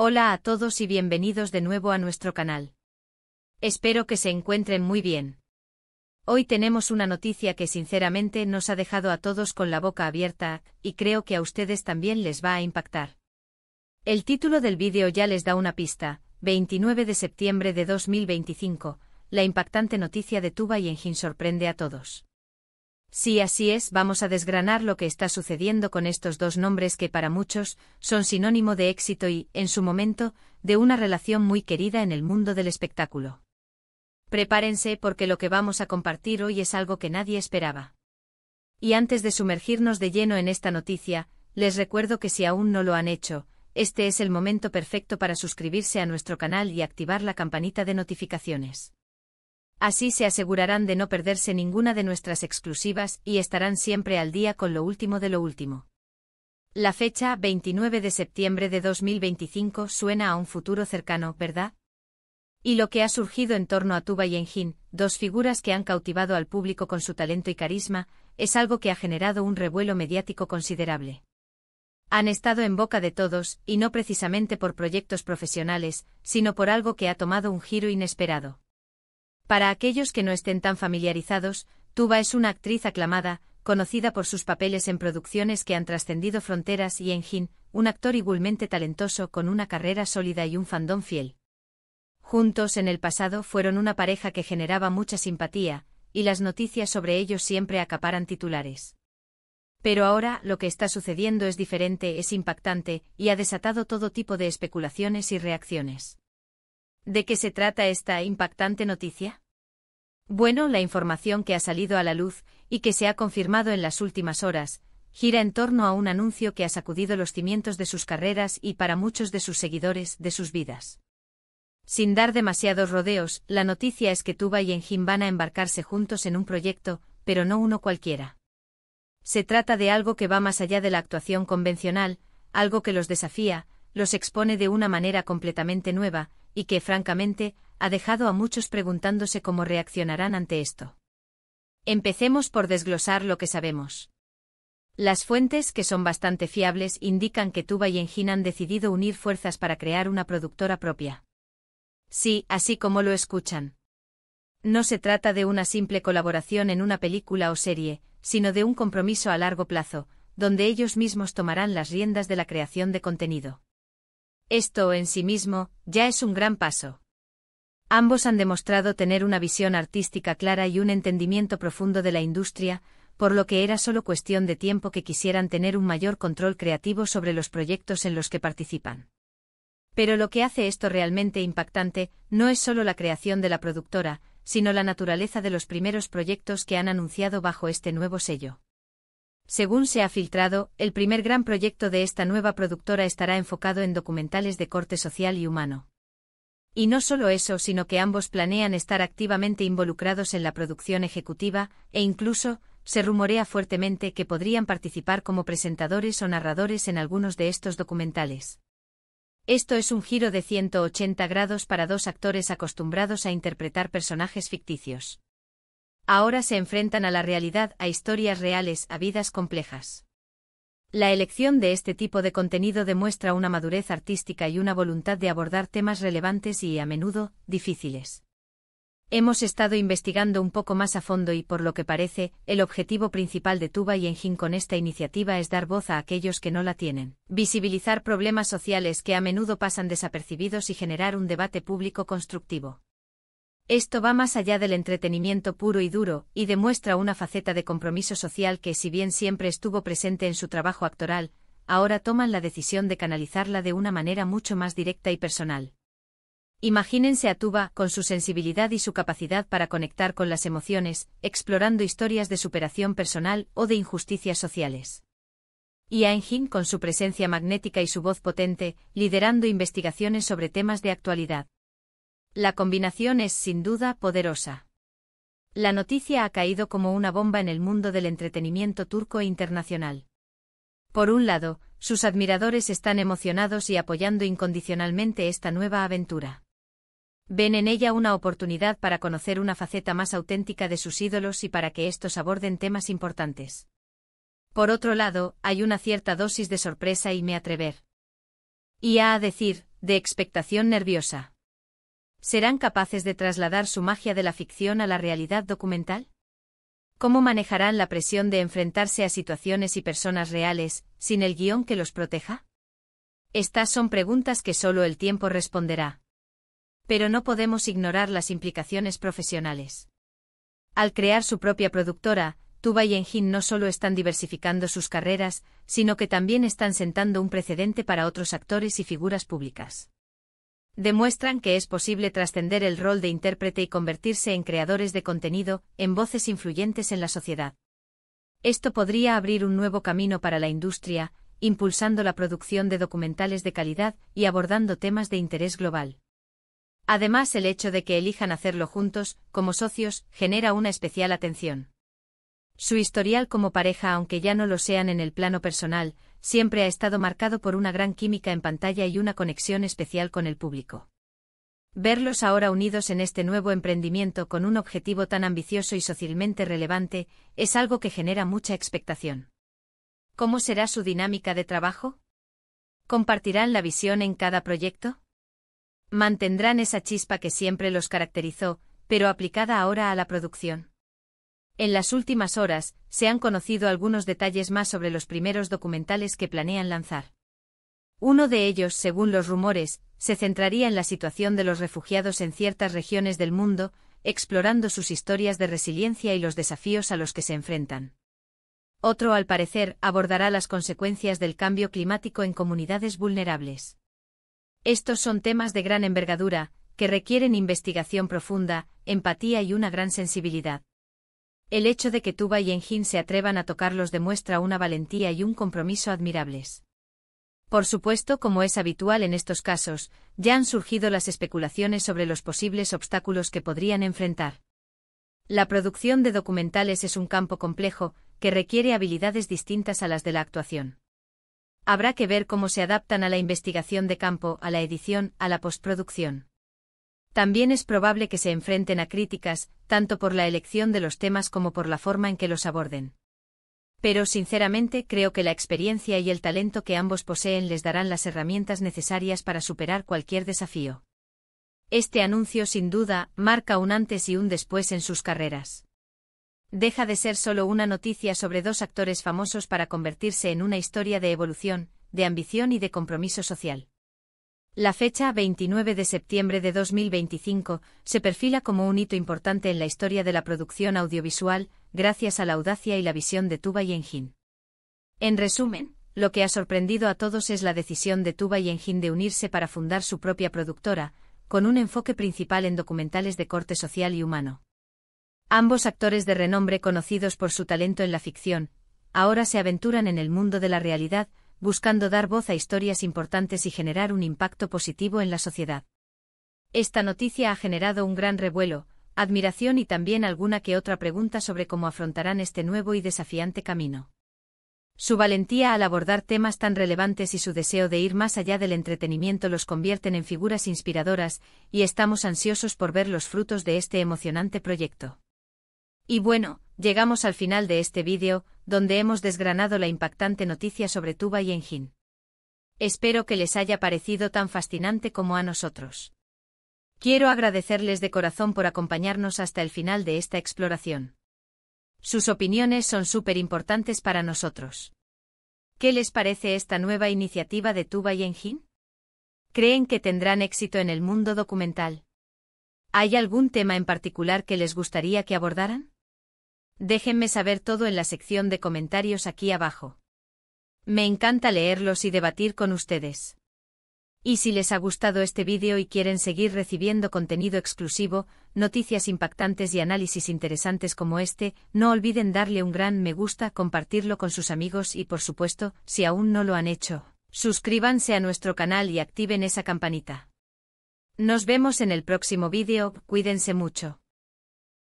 Hola a todos y bienvenidos de nuevo a nuestro canal. Espero que se encuentren muy bien. Hoy tenemos una noticia que sinceramente nos ha dejado a todos con la boca abierta, y creo que a ustedes también les va a impactar. El título del vídeo ya les da una pista: 29 de septiembre de 2025, la impactante noticia de Tuba y Engin sorprende a todos. Sí, así es, vamos a desgranar lo que está sucediendo con estos dos nombres que para muchos son sinónimo de éxito y, en su momento, de una relación muy querida en el mundo del espectáculo. Prepárense porque lo que vamos a compartir hoy es algo que nadie esperaba. Y antes de sumergirnos de lleno en esta noticia, les recuerdo que si aún no lo han hecho, este es el momento perfecto para suscribirse a nuestro canal y activar la campanita de notificaciones. Así se asegurarán de no perderse ninguna de nuestras exclusivas y estarán siempre al día con lo último de lo último. La fecha, 29 de septiembre de 2025, suena a un futuro cercano, ¿verdad? Y lo que ha surgido en torno a Tuba y Engin, dos figuras que han cautivado al público con su talento y carisma, es algo que ha generado un revuelo mediático considerable. Han estado en boca de todos, y no precisamente por proyectos profesionales, sino por algo que ha tomado un giro inesperado. Para aquellos que no estén tan familiarizados, Tuba es una actriz aclamada, conocida por sus papeles en producciones que han trascendido fronteras, y Engin, un actor igualmente talentoso con una carrera sólida y un fandom fiel. Juntos en el pasado fueron una pareja que generaba mucha simpatía, y las noticias sobre ellos siempre acaparan titulares. Pero ahora lo que está sucediendo es diferente, es impactante, y ha desatado todo tipo de especulaciones y reacciones. ¿De qué se trata esta impactante noticia? Bueno, la información que ha salido a la luz, y que se ha confirmado en las últimas horas, gira en torno a un anuncio que ha sacudido los cimientos de sus carreras y para muchos de sus seguidores, de sus vidas. Sin dar demasiados rodeos, la noticia es que Tuba y Engin van a embarcarse juntos en un proyecto, pero no uno cualquiera. Se trata de algo que va más allá de la actuación convencional, algo que los desafía, los expone de una manera completamente nueva, y que, francamente, ha dejado a muchos preguntándose cómo reaccionarán ante esto. Empecemos por desglosar lo que sabemos. Las fuentes, que son bastante fiables, indican que Tuba y Engin han decidido unir fuerzas para crear una productora propia. Sí, así como lo escuchan. No se trata de una simple colaboración en una película o serie, sino de un compromiso a largo plazo, donde ellos mismos tomarán las riendas de la creación de contenido. Esto, en sí mismo, ya es un gran paso. Ambos han demostrado tener una visión artística clara y un entendimiento profundo de la industria, por lo que era solo cuestión de tiempo que quisieran tener un mayor control creativo sobre los proyectos en los que participan. Pero lo que hace esto realmente impactante no es solo la creación de la productora, sino la naturaleza de los primeros proyectos que han anunciado bajo este nuevo sello. Según se ha filtrado, el primer gran proyecto de esta nueva productora estará enfocado en documentales de corte social y humano. Y no solo eso, sino que ambos planean estar activamente involucrados en la producción ejecutiva, e incluso, se rumorea fuertemente que podrían participar como presentadores o narradores en algunos de estos documentales. Esto es un giro de 180 grados para dos actores acostumbrados a interpretar personajes ficticios. Ahora se enfrentan a la realidad, a historias reales, a vidas complejas. La elección de este tipo de contenido demuestra una madurez artística y una voluntad de abordar temas relevantes y, a menudo, difíciles. Hemos estado investigando un poco más a fondo y, por lo que parece, el objetivo principal de Tuba y Engin con esta iniciativa es dar voz a aquellos que no la tienen, visibilizar problemas sociales que a menudo pasan desapercibidos y generar un debate público constructivo. Esto va más allá del entretenimiento puro y duro, y demuestra una faceta de compromiso social que, si bien siempre estuvo presente en su trabajo actoral, ahora toman la decisión de canalizarla de una manera mucho más directa y personal. Imagínense a Tuba, con su sensibilidad y su capacidad para conectar con las emociones, explorando historias de superación personal o de injusticias sociales. Y a Engin, con su presencia magnética y su voz potente, liderando investigaciones sobre temas de actualidad. La combinación es, sin duda, poderosa. La noticia ha caído como una bomba en el mundo del entretenimiento turco e internacional. Por un lado, sus admiradores están emocionados y apoyando incondicionalmente esta nueva aventura. Ven en ella una oportunidad para conocer una faceta más auténtica de sus ídolos y para que estos aborden temas importantes. Por otro lado, hay una cierta dosis de sorpresa y me atrever. Y a decir, de expectación nerviosa. ¿Serán capaces de trasladar su magia de la ficción a la realidad documental? ¿Cómo manejarán la presión de enfrentarse a situaciones y personas reales, sin el guión que los proteja? Estas son preguntas que solo el tiempo responderá. Pero no podemos ignorar las implicaciones profesionales. Al crear su propia productora, Tuba y Engine no solo están diversificando sus carreras, sino que también están sentando un precedente para otros actores y figuras públicas. Demuestran que es posible trascender el rol de intérprete y convertirse en creadores de contenido, en voces influyentes en la sociedad. Esto podría abrir un nuevo camino para la industria, impulsando la producción de documentales de calidad y abordando temas de interés global. Además, el hecho de que elijan hacerlo juntos, como socios, genera una especial atención. Su historial como pareja, aunque ya no lo sean en el plano personal, siempre ha estado marcado por una gran química en pantalla y una conexión especial con el público. Verlos ahora unidos en este nuevo emprendimiento con un objetivo tan ambicioso y socialmente relevante, es algo que genera mucha expectación. ¿Cómo será su dinámica de trabajo? ¿Compartirán la visión en cada proyecto? ¿Mantendrán esa chispa que siempre los caracterizó, pero aplicada ahora a la producción? En las últimas horas, se han conocido algunos detalles más sobre los primeros documentales que planean lanzar. Uno de ellos, según los rumores, se centraría en la situación de los refugiados en ciertas regiones del mundo, explorando sus historias de resiliencia y los desafíos a los que se enfrentan. Otro, al parecer, abordará las consecuencias del cambio climático en comunidades vulnerables. Estos son temas de gran envergadura, que requieren investigación profunda, empatía y una gran sensibilidad. El hecho de que Tuba y Engine se atrevan a tocarlos demuestra una valentía y un compromiso admirables. Por supuesto, como es habitual en estos casos, ya han surgido las especulaciones sobre los posibles obstáculos que podrían enfrentar. La producción de documentales es un campo complejo, que requiere habilidades distintas a las de la actuación. Habrá que ver cómo se adaptan a la investigación de campo, a la edición, a la postproducción. También es probable que se enfrenten a críticas, tanto por la elección de los temas como por la forma en que los aborden. Pero sinceramente creo que la experiencia y el talento que ambos poseen les darán las herramientas necesarias para superar cualquier desafío. Este anuncio sin duda marca un antes y un después en sus carreras. Deja de ser solo una noticia sobre dos actores famosos para convertirse en una historia de evolución, de ambición y de compromiso social. La fecha 29 de septiembre de 2025 se perfila como un hito importante en la historia de la producción audiovisual, gracias a la audacia y la visión de Tuba y Engine. En resumen, lo que ha sorprendido a todos es la decisión de Tuba y Engine de unirse para fundar su propia productora, con un enfoque principal en documentales de corte social y humano. Ambos actores de renombre conocidos por su talento en la ficción, ahora se aventuran en el mundo de la realidad, buscando dar voz a historias importantes y generar un impacto positivo en la sociedad. Esta noticia ha generado un gran revuelo, admiración y también alguna que otra pregunta sobre cómo afrontarán este nuevo y desafiante camino. Su valentía al abordar temas tan relevantes y su deseo de ir más allá del entretenimiento los convierten en figuras inspiradoras, y estamos ansiosos por ver los frutos de este emocionante proyecto. Y bueno, llegamos al final de este vídeo, donde hemos desgranado la impactante noticia sobre Tuba y Engine. Espero que les haya parecido tan fascinante como a nosotros. Quiero agradecerles de corazón por acompañarnos hasta el final de esta exploración. Sus opiniones son súper importantes para nosotros. ¿Qué les parece esta nueva iniciativa de Tuba y Engine? ¿Creen que tendrán éxito en el mundo documental? ¿Hay algún tema en particular que les gustaría que abordaran? Déjenme saber todo en la sección de comentarios aquí abajo. Me encanta leerlos y debatir con ustedes. Y si les ha gustado este vídeo y quieren seguir recibiendo contenido exclusivo, noticias impactantes y análisis interesantes como este, no olviden darle un gran me gusta, compartirlo con sus amigos y por supuesto, si aún no lo han hecho, suscríbanse a nuestro canal y activen esa campanita. Nos vemos en el próximo vídeo, cuídense mucho.